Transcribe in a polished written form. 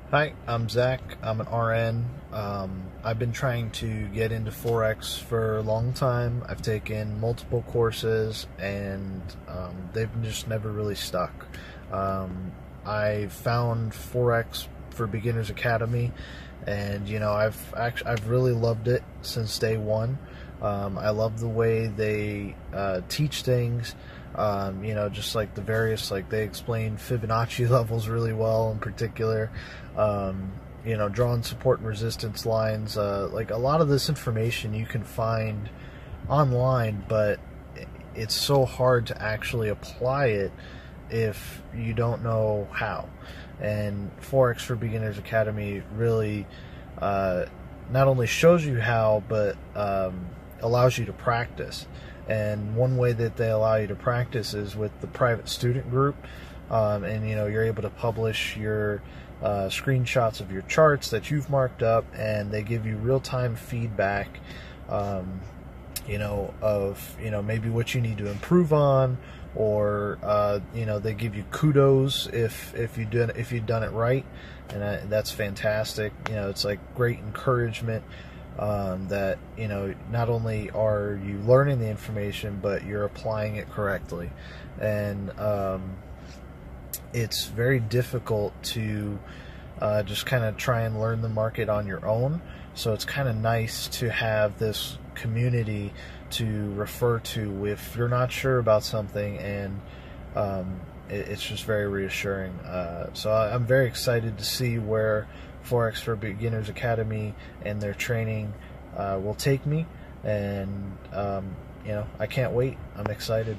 Hi, I'm Zach. I'm an RN. I've been trying to get into Forex for a long time. I've taken multiple courses and they've just never really stuck. I found Forex for Beginners Academy, and I've really loved it since day one. I love the way they teach things. Just like the various, like they explain Fibonacci levels really well in particular. Drawing support and resistance lines. Like a lot of this information you can find online, but it's so hard to actually apply it if you don't know how. And Forex for Beginners Academy really not only shows you how, but allows you to practice. And one way that they allow you to practice is with the private student group. You're able to publish your screenshots of your charts that you've marked up, and they give you real-time feedback maybe what you need to improve on, or they give you kudos if you've done it right, and that's fantastic. It's like great encouragement that not only are you learning the information, but you're applying it correctly. And it's very difficult to just kind of try and learn the market on your own. So it's kind of nice to have this community to refer to if you're not sure about something, and it's just very reassuring. So I'm very excited to see where Forex for Beginners Academy and their training will take me, and I can't wait. I'm excited.